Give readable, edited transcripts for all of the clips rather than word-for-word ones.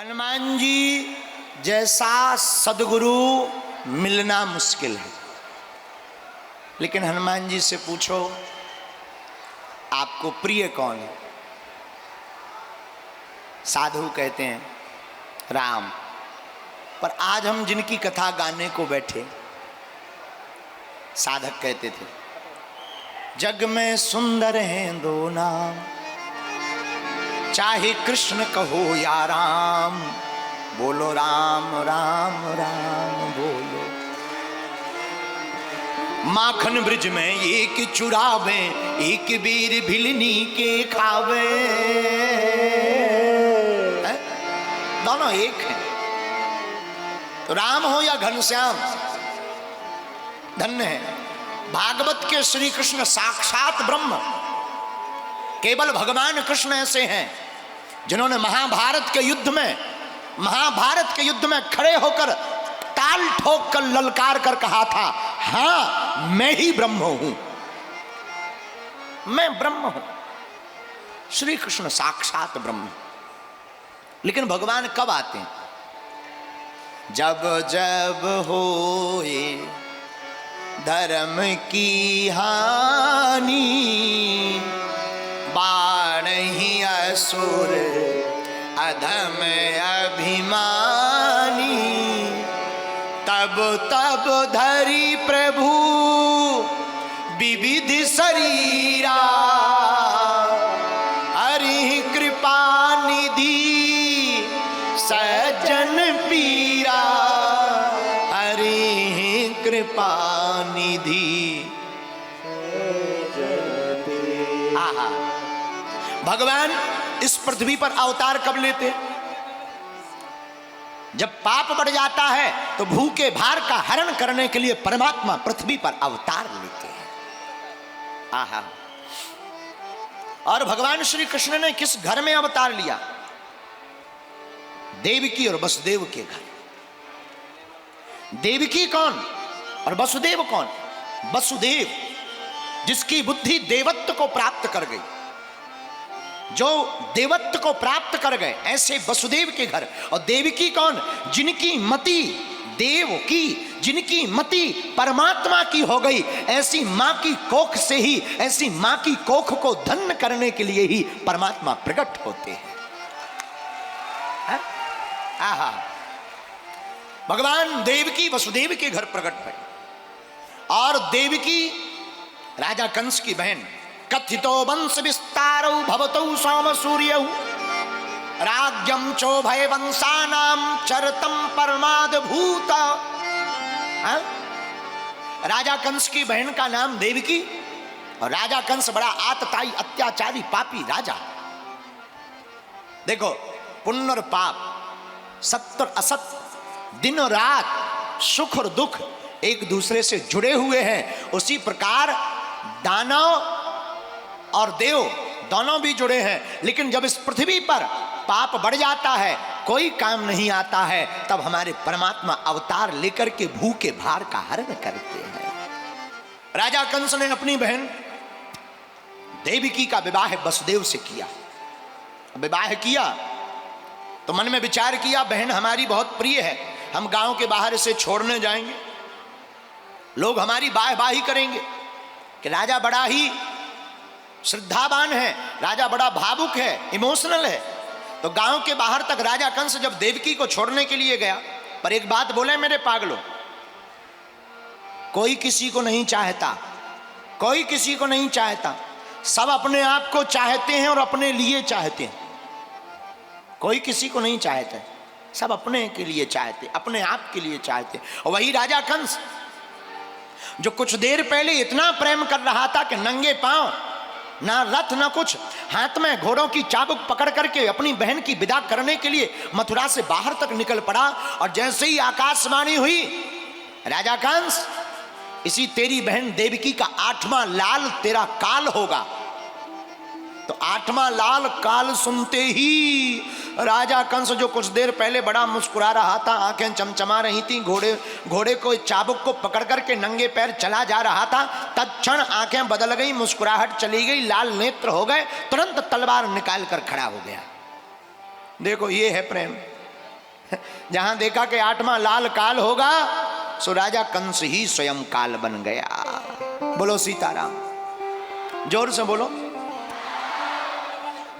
हनुमान जी जैसा सदगुरु मिलना मुश्किल है, लेकिन हनुमान जी से पूछो आपको प्रिय कौन है? साधु कहते हैं राम। पर आज हम जिनकी कथा गाने को बैठे, साधक कहते थे जग में सुंदर हैं दो नाम, चाहे कृष्ण कहो या राम, बोलो राम राम राम बोलो। माखन ब्रिज में एक चुरावे, एक बीर भिलनी के खावे। दोनों एक हैं, तो राम हो या घनश्याम धन्य है। भागवत के श्री कृष्ण साक्षात ब्रह्म, केवल भगवान कृष्ण ऐसे हैं जिन्होंने महाभारत के युद्ध में खड़े होकर ताल ठोक कर ललकार कर कहा था, हां मैं ही ब्रह्म हूं, मैं ब्रह्म हूं। श्री कृष्ण साक्षात ब्रह्म। लेकिन भगवान कब आते हैं? जब जब होए धर्म की हानि, बाढ़हि असुर अधम अभिमानी, तब तब धरि प्रभु विविध शरीरा, हरि कृपा निधि सज्जन पीरा, हरि कृपा निधि। आहा, भगवान इस पृथ्वी पर अवतार कब लेते? जब पाप बढ़ जाता है तो भूखे भार का हरण करने के लिए परमात्मा पृथ्वी पर अवतार लेते हैं। आहा, और भगवान श्री कृष्ण ने किस घर में अवतार लिया? देवकी और वसुदेव के घर। देवकी कौन और वसुदेव कौन? वसुदेव जिसकी बुद्धि देवत्व को प्राप्त कर गई, जो देवत्व को प्राप्त कर गए, ऐसे वसुदेव के घर। और देवकी कौन? जिनकी मति देव की, जिनकी मति परमात्मा की हो गई। ऐसी मां की कोख से ही, ऐसी मां की कोख को धन्य करने के लिए ही परमात्मा प्रकट होते हैं। आहा, भगवान देवकी वसुदेव के घर प्रकट भए। और देवकी राजा कंस की बहन। कथितो वंश विस्तारौ भवतौ सोम सूर्यौ, राज्यम चोभय वंशानाम चरतम परमाद भूत। राजा कंस की बहन का नाम देवकी, और राजा कंस बड़ा आतताई अत्याचारी पापी राजा। देखो, पुण्य और पाप, सत्य और असत्य, दिन और रात, सुख और दुख एक दूसरे से जुड़े हुए हैं। उसी प्रकार दानव और देव दोनों भी जुड़े हैं। लेकिन जब इस पृथ्वी पर पाप बढ़ जाता है, कोई काम नहीं आता है, तब हमारे परमात्मा अवतार लेकर के भूखे भार का हरण करते हैं। राजा कंस ने अपनी बहन देवकी का विवाह वसुदेव से किया। विवाह किया तो मन में विचार किया, बहन हमारी बहुत प्रिय है, हम गांव के बाहर इसे छोड़ने जाएंगे, लोग हमारी वाहवाही करेंगे कि राजा बड़ा ही श्रद्धावान है, राजा बड़ा भावुक है, इमोशनल है। तो गांव के बाहर तक राजा कंस जब देवकी को छोड़ने के लिए गया, पर एक बात बोले मेरे पागलों, कोई किसी को नहीं चाहता, कोई किसी को नहीं चाहता, सब अपने आप को चाहते हैं और अपने लिए चाहते हैं। कोई किसी को नहीं चाहता, सब अपने के लिए चाहते, अपने आप के लिए चाहते। और वही राजा कंस जो कुछ देर पहले इतना प्रेम कर रहा था कि नंगे पांव, ना रथ ना कुछ, हाथ में घोड़ों की चाबुक पकड़ करके अपनी बहन की विदा करने के लिए मथुरा से बाहर तक निकल पड़ा। और जैसे ही आकाशवाणी हुई, राजा कंस, इसी तेरी बहन देवकी का 8वां लाल तेरा काल होगा। तो 8वां लाल काल सुनते ही राजा कंस, जो कुछ देर पहले बड़ा मुस्कुरा रहा था, आंखें चमचमा रही थी, घोड़े को चाबुक को पकड़ करके नंगे पैर चला जा रहा था, तत्क्षण आंखें बदल गई, मुस्कुराहट चली गई, लाल नेत्र हो गए, तुरंत तलवार निकाल कर खड़ा हो गया। देखो ये है प्रेम। जहां देखा कि 8वां लाल काल होगा, सो राजा कंस ही स्वयं काल बन गया। बोलो सीताराम, जोर से बोलो।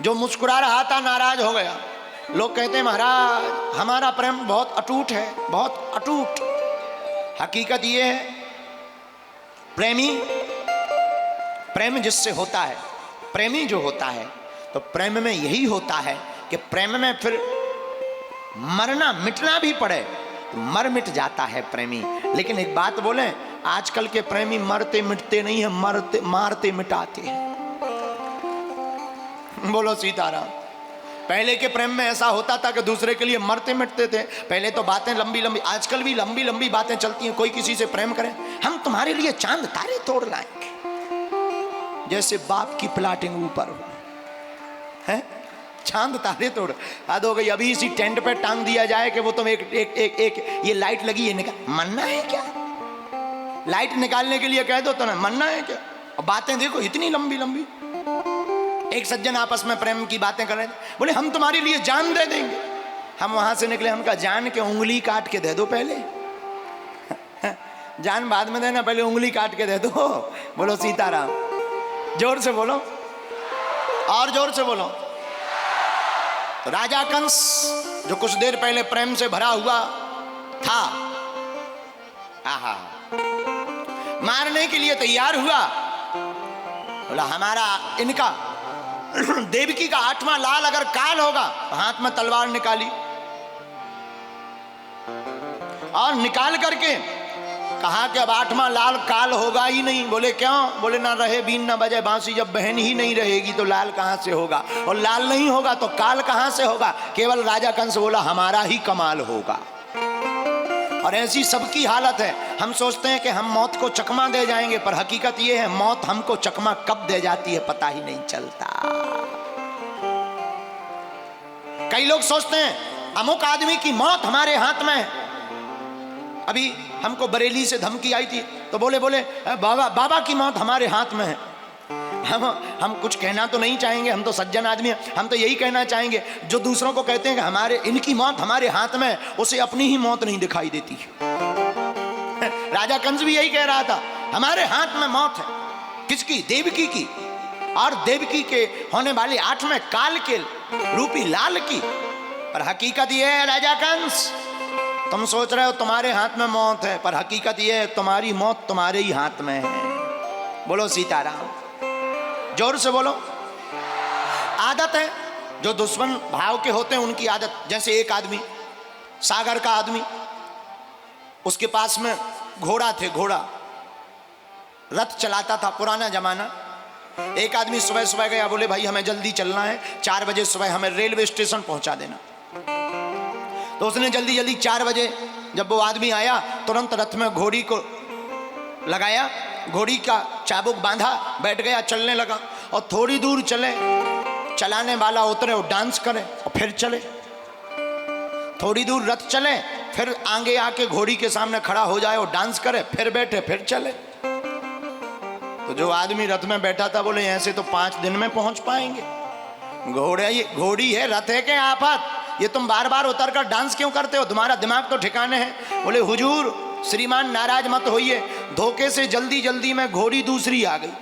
जो मुस्कुरा रहा था नाराज हो गया। लोग कहते हैं महाराज हमारा प्रेम बहुत अटूट है, बहुत अटूट। हकीकत ये है, प्रेम जिससे होता है, प्रेमी जो होता है, तो प्रेम में यही होता है कि प्रेम में फिर मरना मिटना भी पड़े तो मर मिट जाता है प्रेमी। लेकिन एक बात बोलें, आजकल के प्रेमी मरते मिटते नहीं है, मारते मिटाते हैं। बोलो सीताराम। पहले के प्रेम में ऐसा होता था कि दूसरे के लिए मरते मिटते थे। पहले तो बातें लंबी लंबी, आजकल भी लंबी लंबी बातें चलती हैं। कोई किसी से प्रेम करे, हम तुम्हारे लिए चांद तारे तोड़ लाएंगे, जैसे बाप की प्लाटिंग ऊपर हो, है चांद तारे तोड़। हद हो गई। अभी इसी टेंट पे टांग दिया जाए कि वो तुम एक ये लाइट लगी है, निकाल, मरना है क्या? लाइट निकालने के लिए कह दो तो ना, मरना है क्या? और बातें देखो इतनी लंबी लंबी। एक सज्जन आपस में प्रेम की बातें कर रहे थे, बोले हम तुम्हारे लिए जान दे देंगे। हम वहां से निकले, उनका जान के उंगली काट के दे दो पहले। जान बाद में देना, पहले उंगली काट के दे दो। बोलो सीताराम, जोर से बोलो, और जोर से बोलो। राजा कंस जो कुछ देर पहले प्रेम से भरा हुआ था, आहा, मारने के लिए तैयार हुआ। बोला हमारा इनका देवकी का 8वां लाल अगर काल होगा, हाथ में तलवार निकाली और निकाल करके कहा कि अब 8वां लाल काल होगा ही नहीं। बोले क्यों? बोले ना रहे बीन ना बजे बांसुरी, जब बहन ही नहीं रहेगी तो लाल कहां से होगा, और लाल नहीं होगा तो काल कहां से होगा? केवल राजा कंस बोला हमारा ही कमाल होगा। और ऐसी सबकी हालत है। हम सोचते हैं कि हम मौत को चकमा दे जाएंगे, पर हकीकत यह है मौत हमको चकमा कब दे जाती है पता ही नहीं चलता। कई लोग सोचते हैं अमुक आदमी की मौत हमारे हाथ में है। अभी हमको बरेली से धमकी आई थी तो बोले बाबा की मौत हमारे हाथ में है। हम कुछ कहना तो नहीं चाहेंगे, हम तो सज्जन आदमी हैं। हम तो यही कहना चाहेंगे, जो दूसरों को कहते हैं कि हमारे इनकी मौत हमारे हाथ में है, उसे अपनी ही मौत नहीं दिखाई देती। राजा कंस भी यही कह रहा था, हमारे हाथ में मौत है। किसकी? देवकी की, और देवकी के होने वाले 8वें काल के रूपी लाल की। पर हकीकत यह है राजा कंस, तुम सोच रहे हो तुम्हारे हाथ में मौत है, पर हकीकत यह है तुम्हारी मौत तुम्हारे ही हाथ में है। बोलो सीताराम, जोर से बोलो। आदत है, जो दुश्मन भाव के होते हैं उनकी आदत। जैसे एक आदमी, सागर का आदमी, उसके पास में घोड़ा थे, घोड़ा रथ चलाता था, पुराना जमाना। एक आदमी सुबह सुबह गया, बोले भाई हमें जल्दी चलना है, 4 बजे सुबह हमें रेलवे स्टेशन पहुंचा देना। तो उसने जल्दी जल्दी 4 बजे जब वो आदमी आया, तुरंत रथ में घोड़ी को लगाया, घोड़ी का चाबुक बांधा, बैठ गया, चलने लगा। और थोड़ी दूर चले, चलाने वाला उतरे और डांस करे और फिर चले। थोड़ी दूर रथ चले, फिर आगे आके घोड़ी के सामने खड़ा हो जाए और डांस करे, फिर बैठे, फिर चले। तो जो आदमी रथ में बैठा था बोले ऐसे तो 5 दिन में पहुंच पाएंगे। घोड़ी है, रथ है क्या आफत? ये तुम बार बार उतर कर डांस क्यों करते हो? तुम्हारा दिमाग तो ठिकाने है। बोले हुजूर श्रीमान नाराज मत होइए, धोखे से जल्दी जल्दी में घोड़ी दूसरी आ गई।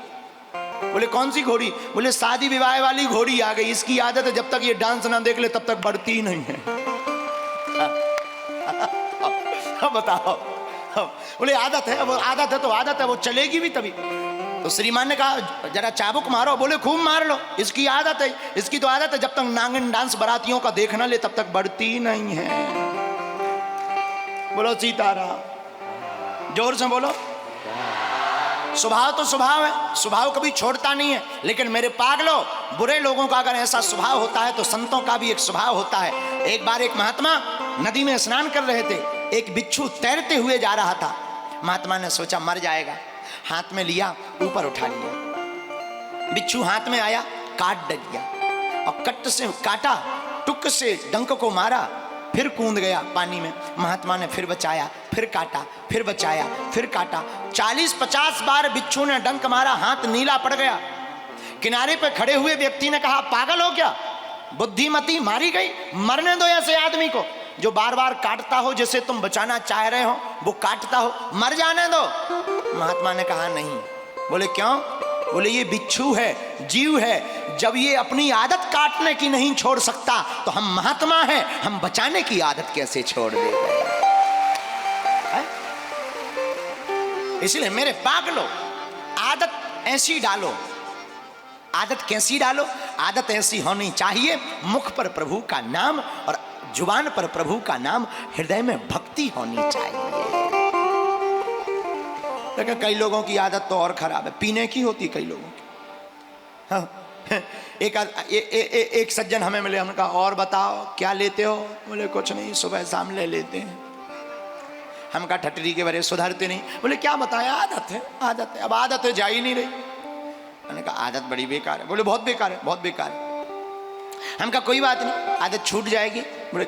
बोले कौन सी घोड़ी? बोले शादी विवाह वाली घोड़ी आ गई। इसकी आदत है जब तक ये डांस ना देख ले तब तक बढ़ती ही नहीं है। बताओ। बोले आदत है, वो आदत है तो आदत है, वो चलेगी भी तभी। तो श्रीमान ने कहा जरा चाबुक मारो। बोले खूब मार लो, इसकी आदत है, इसकी तो आदत है जब तक नांगन डांस बारातियों का देखना ले तब तक बढ़ती ही नहीं है। बोलो सीताराम, जोर से बोलो। स्वभाव तो स्वभाव है, स्वभाव कभी छोड़ता नहीं है। लेकिन मेरे पागलो, बुरे लोगों का अगर ऐसा स्वभाव होता है तो संतों का भी एक स्वभाव होता है। एक बार एक महात्मा नदी में स्नान कर रहे थे, एक बिच्छू तैरते हुए जा रहा था। महात्मा ने सोचा मर जाएगा, हाथ में लिया, ऊपर उठा लिया। बिच्छू हाथ में आया, काट दिया और कट से काटा, टुक से डंक को मारा, फिर कूद गया पानी में। महात्मा ने फिर बचाया, फिर काटा, फिर बचाया, फिर काटा। 40-50 बार बिच्छू ने डंक मारा, हाथ नीला पड़ गया। किनारे पे खड़े हुए व्यक्ति ने कहा पागल हो क्या? बुद्धिमती मारी गई, मरने दो ऐसे आदमी को जो बार बार काटता हो, जैसे तुम बचाना चाह रहे हो वो काटता हो, मर जाने दो। महात्मा ने कहा नहीं। बोले क्यों? बोले ये बिच्छू है, जीव है, जब ये अपनी आदत काटने की नहीं छोड़ सकता तो हम महात्मा हैं, हम बचाने की आदत कैसे छोड़ देंगे? इसलिए मेरे पागलो, आदत ऐसी डालो। आदत कैसी डालो? आदत ऐसी होनी चाहिए, मुख पर प्रभु का नाम और जुबान पर प्रभु का नाम, हृदय में भक्ति होनी चाहिए। लेकिन कई लोगों की आदत तो और खराब है, पीने की होती कई लोगों की। हाँ, एक सज्जन हमें मिले, हमने कहा और बताओ क्या लेते हो? बोले कुछ नहीं, सुबह शाम ले लेते हैं। हम कहा ठटरी के बारे सुधरते नहीं। बोले क्या बताया? आदत है, आदत है। अब आदत है, जा ही नहीं रही। मैंने कहा आदत बड़ी बेकार है। बोले बहुत बेकार है, बहुत बेकार है। हम कहा कोई बात नहीं, आदत छूट जाएगी। बोले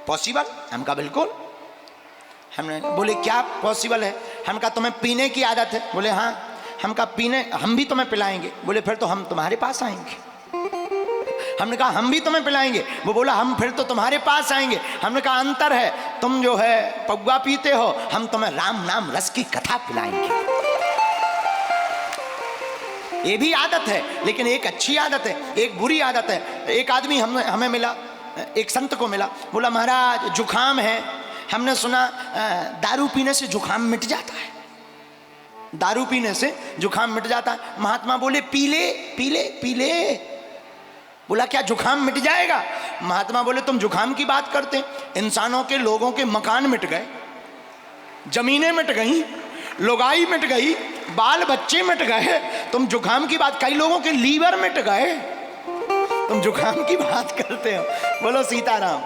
पॉसिबल? हम कहा बिल्कुल। हमने बोले क्या पॉसिबल है? हम कहा तुम्हें पीने की आदत है? बोले हाँ। हम कहा पीने हम भी तुम्हें पिलाएंगे। बोले फिर तो हम तुम्हारे पास आएंगे। हमने कहा हम भी तुम्हें पिलाएंगे। वो बोला हम फिर तो तुम्हारे पास आएंगे। हमने कहा अंतर है, तुम जो है पौवा पीते हो, हम तुम्हें राम नाम रस की कथा पिलाएंगे। ये भी आदत है, लेकिन एक अच्छी आदत है, एक बुरी आदत है। एक आदमी हमें मिला, एक संत को मिला, बोला महाराज जुखाम है, हमने सुना दारू पीने से जुखाम मिट जाता है, दारू पीने से जुखाम मिट जाता है। महात्मा बोले पी ले पी ले पी ले। बोला क्या जुखाम मिट जाएगा? महात्मा बोले तुम जुखाम की बात करते, इंसानों के, लोगों के मकान मिट गए, जमीनें मिट गई, लुगाई मिट गई, बाल बच्चे मिट गए, तुम जुखाम की बात। कई लोगों के लीवर मिट गए, तुम जुखाम की बात करते हो। बोलो सीताराम,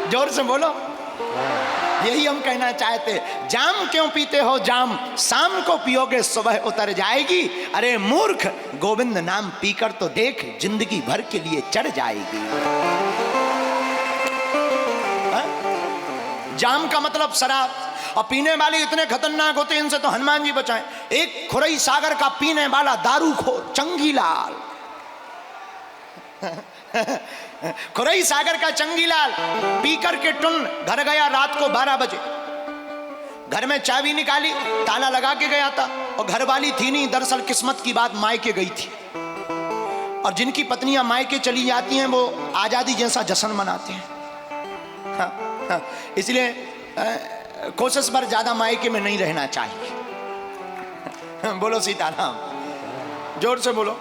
जोर से बोलो। यही हम कहना चाहते। जाम क्यों पीते हो जाम, शाम को पियोगे सुबह उतर जाएगी। अरे मूर्ख, गोविंद नाम पीकर तो देख, जिंदगी भर के लिए चढ़ जाएगी। जाम का मतलब शराब, और पीने वाले इतने खतरनाक होते हैं, इनसे तो हनुमान जी बचाएं। एक खुरई सागर का पीने वाला दारूखोर चंगीलाल, खुरई सागर का चंगीलाल पीकर के टुन घर गया रात को 12 बजे। घर में चाबी निकाली, ताला लगा के गया था, और घर वाली थी नहीं। दरअसल किस्मत की बात, मायके गई थी। और जिनकी पत्नियां मायके चली जाती हैं वो आजादी जैसा जश्न मनाते हैं। इसलिए कोशिश पर ज्यादा मायके में नहीं रहना चाहिए। बोलो सीताराम, जोर से बोलो।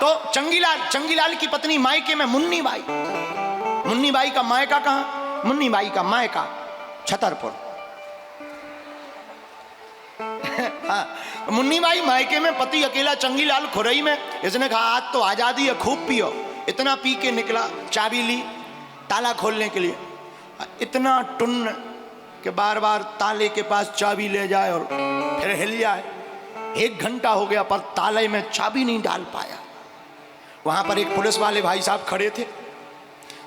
तो चंगीलाल की पत्नी मायके में मुन्नी बाई का मायका कहां? मुन्नी बाई का मायका छतरपुर। हाँ, मुन्नी बाई मायके में, पति अकेला चंगीलाल खुरई में। इसने कहा आज तो आजादी है, खूब पियो। इतना पी के निकला, चाबी ली ताला खोलने के लिए, इतना टुन्न कि बार बार ताले के पास चाबी ले जाए और फिर हिल जाए। 1 घंटा हो गया पर ताले में चाबी नहीं डाल पाया। वहां पर एक पुलिस वाले भाई साहब खड़े थे,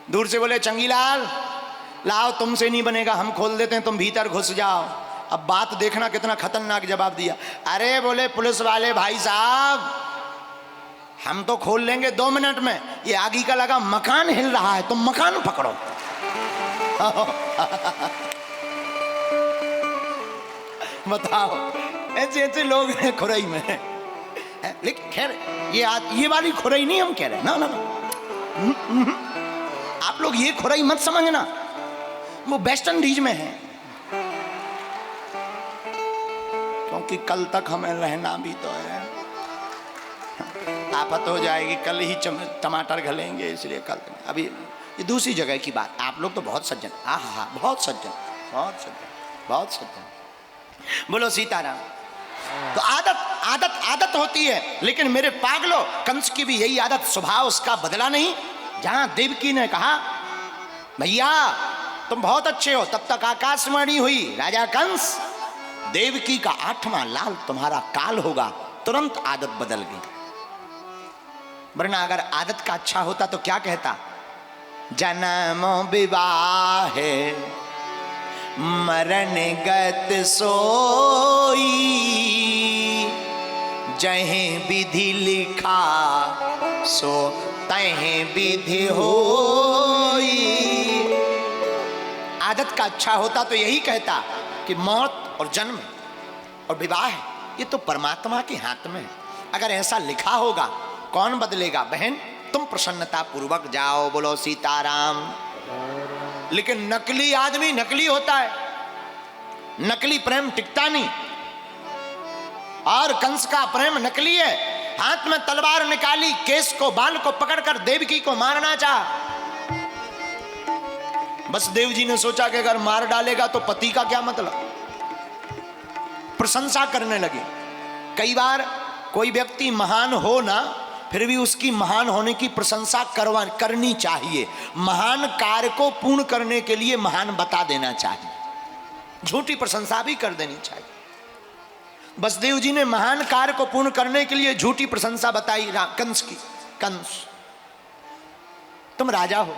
दूर से बोले चंगीलाल लाओ, तुमसे नहीं बनेगा, हम खोल देते हैं, तुम भीतर घुस जाओ। अब बात देखना कितना खतरनाक जवाब दिया। अरे बोले पुलिस वाले भाई साहब, हम तो खोल लेंगे 2 मिनट में, ये आगे का लगा मकान हिल रहा है, तुम मकान पकड़ो। बताओ, ऐसे लोग हैं खुरई में। लेकिन खैर ये वाली खुरई नहीं हम कह रहे, ना। आप लोग ये खुरई मत समझना, वो वेस्ट इंडीज में है। क्योंकि कल तक हमें रहना भी तो है, आफत हो जाएगी, कल ही टमाटर घलेंगे, इसलिए कल। अभी ये दूसरी जगह की बात। आप लोग तो बहुत सज्जन, हाँ, बहुत सज्जन। बोलो सीताराम। तो आदत होती है, लेकिन मेरे पागलो, कंस की भी यही आदत, स्वभाव उसका बदला नहीं। जहां देवकी ने कहा भैया तुम बहुत अच्छे हो, तब तक आकाशवाणी हुई, राजा कंस देवकी का 8वां लाल तुम्हारा काल होगा। तुरंत आदत बदल गई। वरना अगर आदत का अच्छा होता तो क्या कहता? जन्म विवाह मरण गत सोई, जहीं विधि लिखा सो तैं विधि होई। आदत का अच्छा होता तो यही कहता कि मौत और जन्म और विवाह ये तो परमात्मा के हाथ में है। अगर ऐसा लिखा होगा कौन बदलेगा? बहन तुम प्रसन्नता पूर्वक जाओ, बोलो सीताराम। लेकिन नकली आदमी नकली होता है, नकली प्रेम टिकता नहीं। और कंस का प्रेम नकली है, हाथ में तलवार निकाली, केस को बाल को पकड़कर देवकी को मारना चाहा। बस देव जी ने सोचा कि अगर मार डालेगा तो पति का क्या मतलब, प्रशंसा करने लगे। कई बार कोई व्यक्ति महान हो ना, फिर भी उसकी महान होने की प्रशंसा करनी चाहिए। महान कार्य को पूर्ण करने के लिए महान बता देना चाहिए, झूठी प्रशंसा भी कर देनी चाहिए। बसदेव जी ने महान कार्य को पूर्ण करने के लिए झूठी प्रशंसा बताई कंस की। कंस तुम राजा हो,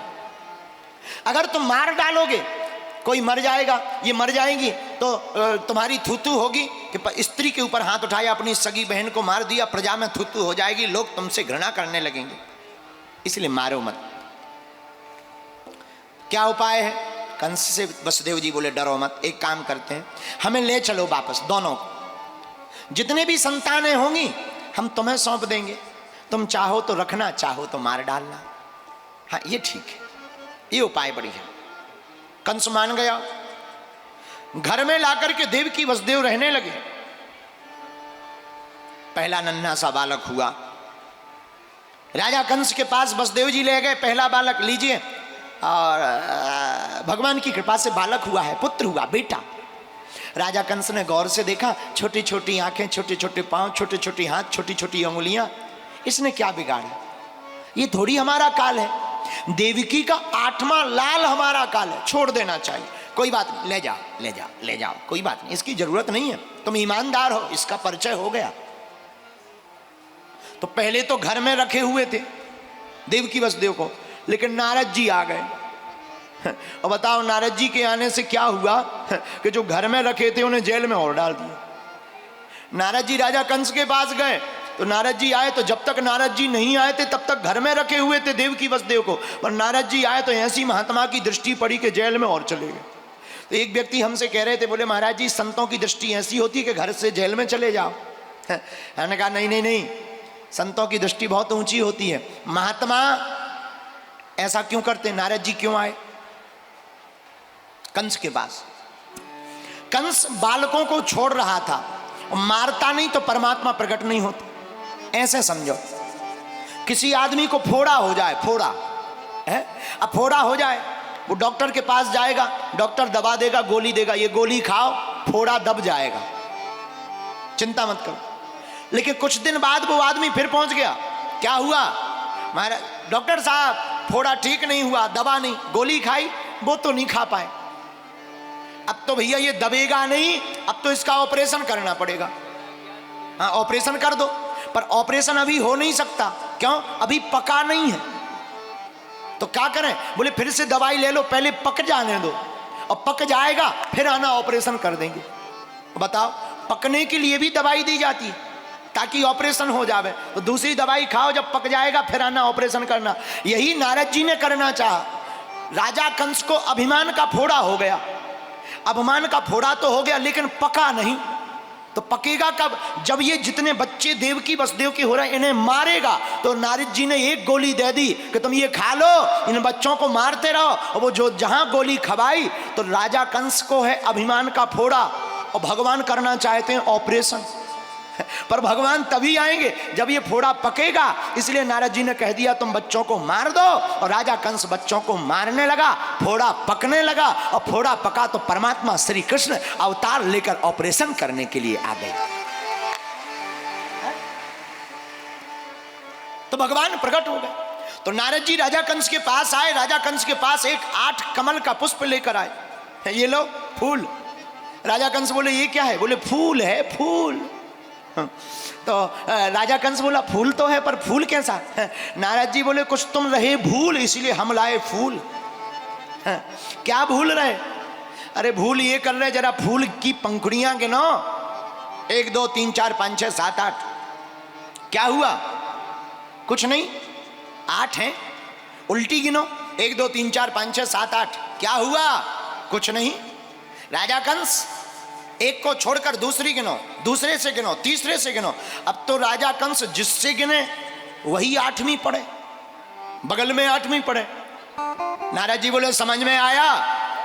अगर तुम मार डालोगे कोई मर जाएगा, ये मर जाएंगी तो तुम्हारी थूथू होगी कि स्त्री के ऊपर हाथ उठाया, अपनी सगी बहन को मार दिया, प्रजा में थूथू हो जाएगी, लोग तुमसे घृणा करने लगेंगे, इसलिए मारो मत। क्या उपाय है? कंस से वसुदेव जी बोले डरो मत, एक काम करते हैं, हमें ले चलो वापस दोनों को, जितने भी संतानें होंगी हम तुम्हें सौंप देंगे, तुम चाहो तो रखना, चाहो तो मार डालना। हाँ ये ठीक है, ये उपाय बढ़िया। कंस मान गया, घर में लाकर के देवकी वसुदेव रहने लगे। पहला नन्हा सा बालक हुआ, राजा कंस के पास वसुदेव जी ले गए, पहला बालक लीजिए, और भगवान की कृपा से बालक हुआ है, पुत्र हुआ, बेटा। राजा कंस ने गौर से देखा, छोटी छोटी आंखें, छोटे छोटे पांव, छोटे छोटे हाथ, छोटी छोटी अंगुलियां, इसने क्या बिगाड़ा? ये थोड़ी हमारा काल है, देवकी का 8वां लाल हमारा काल है, छोड़ देना चाहिए। कोई बात नहीं, ले जाओ ले जाओ ले जाओ, कोई बात नहीं, इसकी जरूरत नहीं है, तुम ईमानदार हो, इसका परिचय हो गया। तो पहले तो घर में रखे हुए थे देवकी वसुदेव को, लेकिन नारद जी आ गए। और बताओ नारद जी के आने से क्या हुआ कि जो घर में रखे थे उन्हें जेल में और डाल दिया। नारद जी राजा कंस के पास गए तो नारद जी आए, तो जब तक नारद जी नहीं आए थे तब तक घर में रखे हुए थे देवकी वसुदेव को, पर नारद जी आए तो ऐसी महात्मा की दृष्टि पड़ी कि जेल में और चले गए। तो एक व्यक्ति हमसे कह रहे थे, बोले महाराज जी संतों की दृष्टि ऐसी होती है कि घर से जेल में चले जाओ। हमने कहा नहीं नहीं नहीं, संतों की दृष्टि बहुत ऊंची होती है। महात्मा ऐसा क्यों करते? नारद जी क्यों आए कंस के पास? कंस बालकों को छोड़ रहा था, मारता नहीं तो परमात्मा प्रकट नहीं होता। ऐसे समझो, किसी आदमी को फोड़ा हो जाए, फोड़ा है, अब फोड़ा हो जाए, वो डॉक्टर के पास जाएगा, डॉक्टर दवा देगा, गोली देगा, ये गोली खाओ, फोड़ा दब जाएगा, चिंता मत करो। लेकिन कुछ दिन बाद वो आदमी फिर पहुंच गया, क्या हुआ? महाराज डॉक्टर साहब फोड़ा ठीक नहीं हुआ, दवा नहीं, गोली खाई, वो तो नहीं खा पाए, अब तो भैया ये दबेगा नहीं, अब तो इसका ऑपरेशन करना पड़ेगा। हाँ ऑपरेशन कर दो, पर ऑपरेशन अभी हो नहीं सकता, क्यों? अभी पका नहीं है। तो क्या करें? बोले फिर से दवाई ले लो, पहले पक जाने दो, और पक जाएगा फिर आना ऑपरेशन कर देंगे। बताओ, पकने के लिए भी दवाई दी जाती है ताकि ऑपरेशन हो जावे, तो दूसरी दवाई खाओ, जब पक जाएगा फिर आना ऑपरेशन करना। यही नारद जी ने करना चाहा। राजा कंस को अभिमान का फोड़ा हो गया, अभिमान का फोड़ा तो हो गया लेकिन पका नहीं, तो पकेगा कब? जब ये जितने बच्चे देवकी वसुदेव के हो रहे हैं इन्हें मारेगा। तो नारद जी ने एक गोली दे दी कि तुम ये खा लो, इन बच्चों को मारते रहो। और वो जो जहां गोली खवाई तो राजा कंस को है अभिमान का फोड़ा, और भगवान करना चाहते हैं ऑपरेशन, पर भगवान तभी आएंगे जब ये फोड़ा पकेगा। इसलिए नारद जी ने कह दिया तुम बच्चों को मार दो, और राजा कंस बच्चों को मारने लगा, फोड़ा पकने लगा, और फोड़ा पका तो परमात्मा श्री कृष्ण अवतार लेकर ऑपरेशन करने के लिए आ गए। तो भगवान प्रकट हो गए। तो नारद जी राजा कंस के पास आए, राजा कंस के पास एक 8 कमल का पुष्प लेकर आए, ये लो फूल। राजा कंस बोले ये क्या है? बोले फूल है, फूल। तो राजा कंस बोला फूल तो है, पर फूल कैसा? नारद जी बोले कुछ तुम रहे भूल, इसलिए हम लाए फूल। क्या भूल रहे? अरे भूल ये कर रहे, जरा फूल की पंखुड़ियां गिनो, 1 2 3 4 5 6 7 8। क्या हुआ? कुछ नहीं। 8 हैं, उल्टी गिनो, 1 2 3 4 5 6 7 8। क्या हुआ? कुछ नहीं। राजा कंस एक को छोड़कर दूसरी गिनो, दूसरे से गिनो, तीसरे से गिनो। अब तो राजा कंस जिससे गिने वही 8वीं पड़े, बगल में 8वीं पड़े। नारद जी बोले समझ में आया?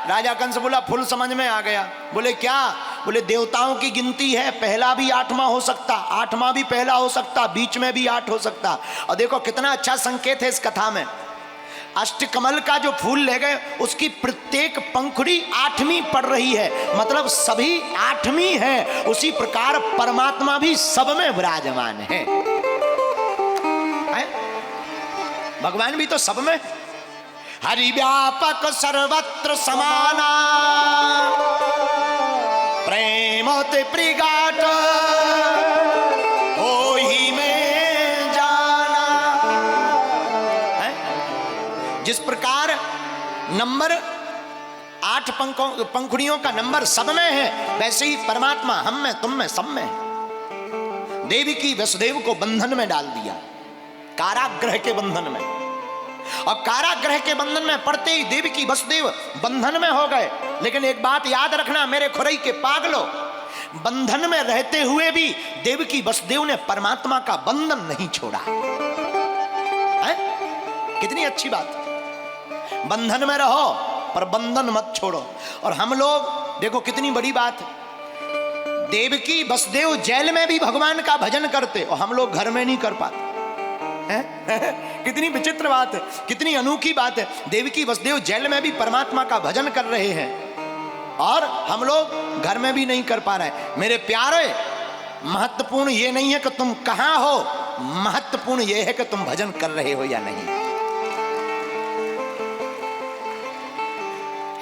राजा कंस बोला फुल समझ में आ गया। बोले क्या? बोले देवताओं की गिनती है, पहला भी 8वां हो सकता, 8वां भी पहला हो सकता, बीच में भी 8 हो सकता। और देखो कितना अच्छा संकेत है इस कथा में। अष्टकमल का जो फूल ले गए उसकी प्रत्येक पंखुड़ी 8वीं पड़ रही है, मतलब सभी 8वीं है। उसी प्रकार परमात्मा भी सब में विराजमान है। भगवान भी तो सब में। हरि व्यापक सर्वत्र समाना, प्रेमोते प्रिगाट ओही में जाना। है? जिस प्रकार नंबर 8 पंखुड़ियों का नंबर सब में है, वैसे ही परमात्मा हम में, तुम में, सब में है। देवी की वसुदेव को बंधन में डाल दिया, कारागृह के बंधन में। और कारागृह के बंधन में पड़ते ही देवी की वसुदेव बंधन में हो गए। लेकिन एक बात याद रखना मेरे खुरई के पागलो, बंधन में रहते हुए भी देवी की वसुदेव ने परमात्मा का बंधन नहीं छोड़ा है? कितनी अच्छी बात। बंधन में रहो पर बंधन मत छोड़ो। और हम लोग देखो कितनी बड़ी बात, देवकी वसुदेव जेल में भी भगवान का भजन करते और हम लोग घर में नहीं कर पाते। कितनी विचित्र बात है, कितनी अनोखी बात है। देवकी वसुदेव जेल में भी परमात्मा का भजन कर रहे हैं और हम लोग घर में भी नहीं कर पा रहे हैं। मेरे प्यारे, महत्वपूर्ण ये नहीं है कि तुम कहां हो, महत्वपूर्ण ये है कि तुम भजन कर रहे हो या नहीं।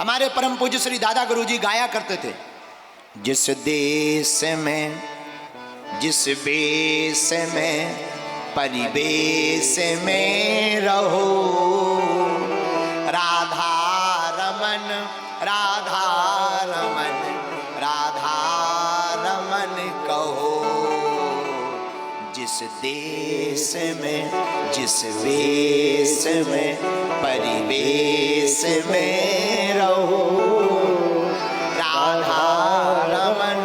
हमारे परम पूज्य श्री दादा गुरुजी गाया करते थे, जिस देश में, जिस बेस में, परिवेश में रहो, राधा रमन, राधा रमन, राधा रमन कहो। जिस देश में, जिस वेश में, परिवेश में रहो, राधा रमन,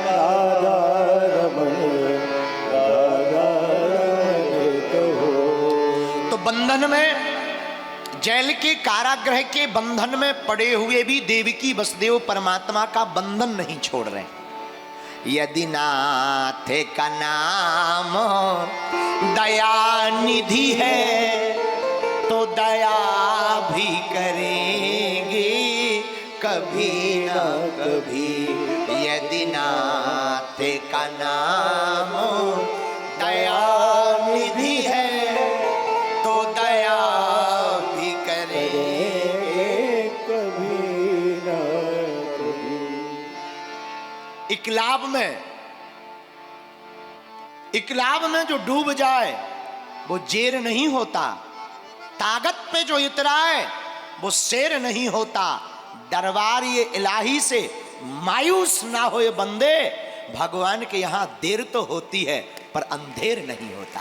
राधा रमन, बंधन में, जेल के कारागृह के बंधन में पड़े हुए भी देवकी वसुदेव परमात्मा का बंधन नहीं छोड़ रहे। यदि नाथ का नाम दया निधि है तो दया भी करेंगे कभी न कभी। यदि नाथ का नाम दया निधि है तो दया भी करेंगे कभी न कभी। इकलाब में जो डूब जाए वो जेर नहीं होता, ताकत पे जो इतराए वो शेर नहीं होता। दरबार ये इलाही से मायूस ना होए बंदे, भगवान के यहां देर तो होती है पर अंधेर नहीं होता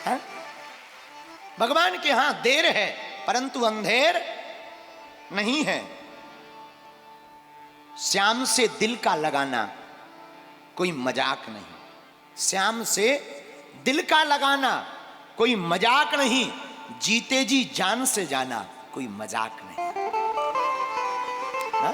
है? भगवान के यहां देर है परंतु अंधेर नहीं है। श्याम से दिल का लगाना कोई मजाक नहीं, श्याम से दिल का लगाना कोई मजाक नहीं, जीते जी जान से जाना कोई मजाक नहीं। हा?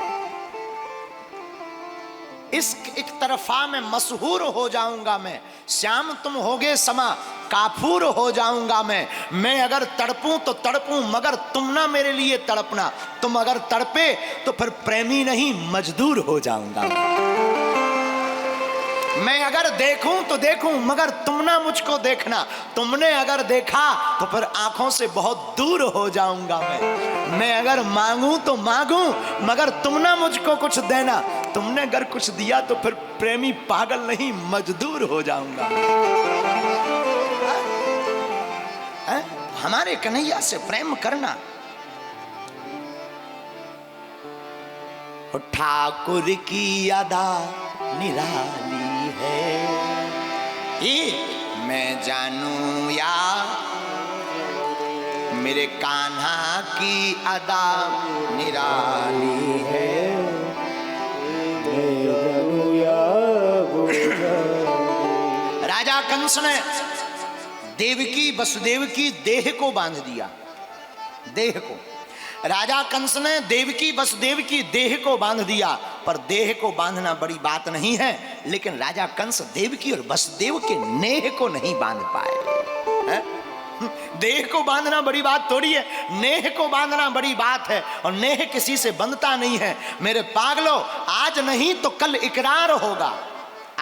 इश्क एक तरफा में मशहूर हो जाऊंगा मैं, श्याम तुम होगे समा काफूर हो जाऊंगा मैं अगर तड़पूं तो तड़पूं मगर तुम ना मेरे लिए तड़पना, तुम अगर तड़पे तो फिर प्रेमी नहीं मजदूर हो जाऊंगा मैं अगर देखूं तो देखूं मगर तुम ना मुझको देखना, तुमने अगर देखा तो फिर आंखों से बहुत दूर हो जाऊंगा मैं अगर मांगूं तो मांगूं मगर तुम ना मुझको कुछ देना, तुमने अगर कुछ दिया तो फिर प्रेमी पागल नहीं मजदूर हो जाऊंगा। हमारे कन्हैया से प्रेम करना। ठाकुर की अदा निराली है, ये मैं जानूं या मेरे कान्हा की अदा निराली है। राजा कंस ने देवकी वसुदेव की देह को बांध दिया। देह को राजा कंस ने देवकी वसुदेव की देह को बांध दिया, पर देह को बांधना बड़ी बात नहीं है, लेकिन राजा कंस देवकी और वसुदेव के नेह को नहीं बांध पाए है? देह को बांधना बड़ी बात थोड़ी है, नेह को बांधना बड़ी बात है, और नेह किसी से बंधता नहीं है। मेरे पागलों, आज नहीं तो कल इकरार होगा,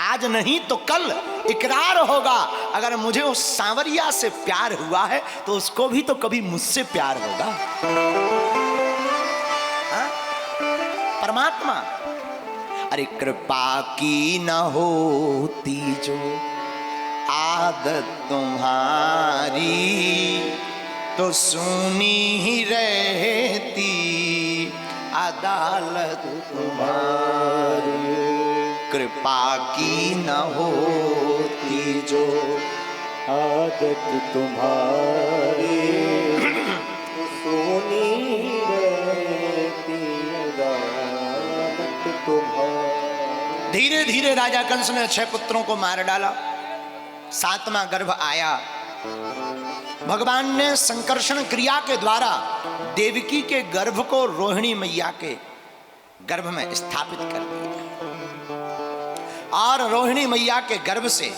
आज नहीं तो कल इकरार होगा। अगर मुझे उस सांवरिया से प्यार हुआ है तो उसको भी तो कभी मुझसे प्यार होगा। हा? परमात्मा, अरे कृपा की न होती जो आदत तुम्हारी, तो सुनी ही रहती अदालत तुम्हारी। कृपा की न होती जो आदत तुम्हारी, तो सुनी रहती अदालत तुम्हारी। धीरे धीरे राजा कंस ने 6 पुत्रों को मार डाला। 7वां गर्भ आया। भगवान ने संकर्षण क्रिया के द्वारा देवकी के गर्भ को रोहिणी मैया के गर्भ में स्थापित कर दिया, और रोहिणी मैया के गर्भ से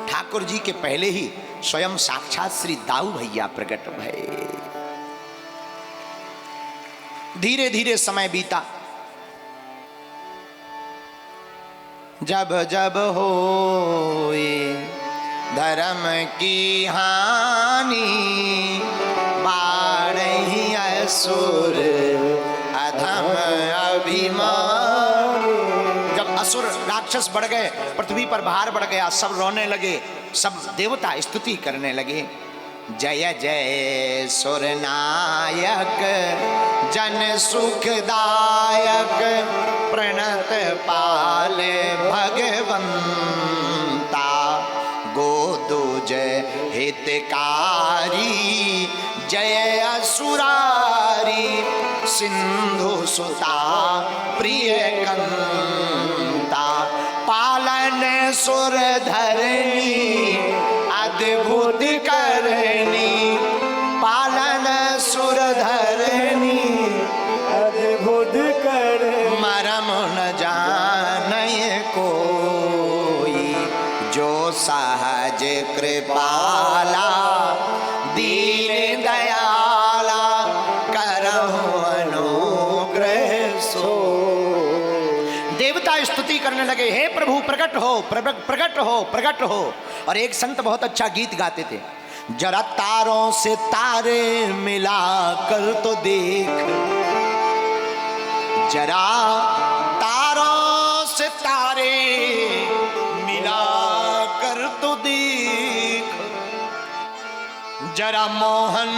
ठाकुर जी के पहले ही स्वयं साक्षात श्री दाऊ भैया प्रकट भये। धीरे धीरे समय बीता। जब जब होए धर्म की हानि, बाढ़हि असुर अधम अभिमान। जब असुर राक्षस बढ़ गए, पृथ्वी पर भार बढ़ गया, सब रोने लगे, सब देवता स्तुति करने लगे। जय जय सुर नायक जन सुखदायक, प्रणत पाल भगवंता, गोदुज हितकारी, जय असुरारी, सिंधु सुता प्रिय कंता, पालन सुर धरणी अद्भुत करनी, पालन सुर धरनी अद्भुत कर। मरम न जाने कोई, जो सहज कृपाला, दीन दयाला, करहु अनुग्रह सो। देवता स्तुति करने लगे, हे प्रभु प्रकट हो, प्रकट हो, प्रकट हो। और एक संत बहुत अच्छा गीत गाते थे, जरा तारों से तारे मिला कर तो देख, जरा तारों से तारे मिला कर तो देख, जरा मोहन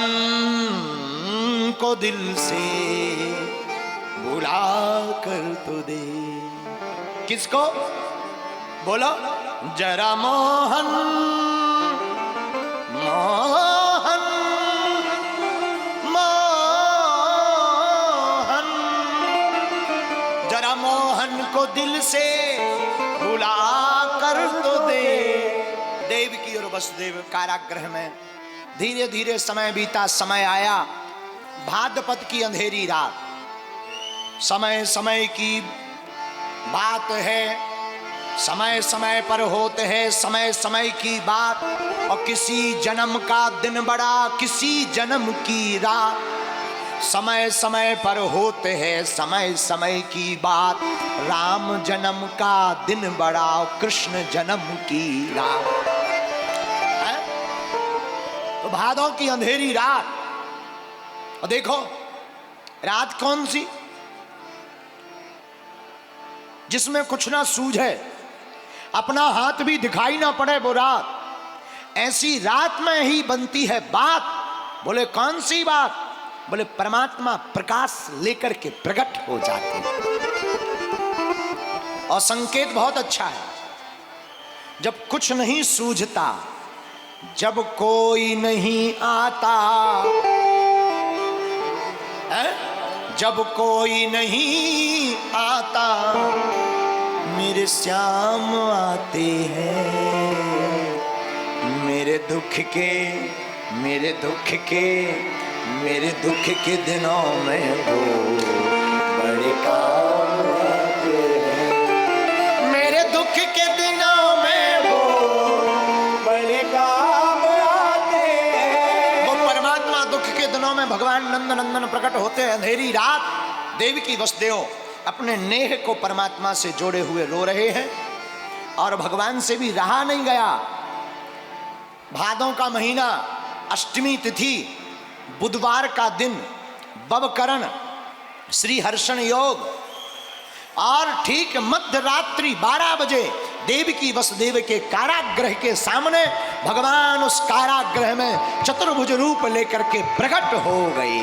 को दिल से बुला कर तो दे। किसको बोलो? जरा मोहन, मोहन, मोहन, जरा मोहन को दिल से बुला कर तो दे। देवकी और वसुदेव कारागृह में। धीरे धीरे समय बीता। समय आया भाद्रपद की अंधेरी रात। समय समय की बात है, समय समय पर होते हैं समय समय की बात, और किसी जन्म का दिन बड़ा, किसी जन्म की रात। समय समय पर होते हैं समय समय की बात, राम जन्म का दिन बड़ा और कृष्ण जन्म की रात। तो भादों की अंधेरी रात, और देखो रात कौन सी जिसमें कुछ ना सूझे, अपना हाथ भी दिखाई ना पड़े वो रात। ऐसी रात में ही बनती है बात। बोले कौन सी बात? बोले परमात्मा प्रकाश लेकर के प्रकट हो जाते हैं। और संकेत बहुत अच्छा है, जब कुछ नहीं सूझता जब कोई नहीं आता है? जब कोई नहीं आता मेरे श्याम आते हैं, मेरे दुख के मेरे दुख के मेरे दुख के दिनों में वो बड़े काम आते हैं, मेरे दुख के दिनों में वो बड़े काम आते हैं। वो परमात्मा दुख के दिनों में भगवान नंद नंदन प्रकट होते हैं। अंधेरी रात देवकी वसुदेव अपने नेह को परमात्मा से जोड़े हुए रो रहे हैं और भगवान से भी रहा नहीं गया। भादों का महीना, अष्टमी तिथि, बुधवार का दिन, बवकरण, श्री हर्षण योग और ठीक मध्य रात्रि 12 बजे देवकी वसुदेव के कारागृह के सामने भगवान उस कारागृह में चतुर्भुज रूप लेकर के प्रकट हो गए।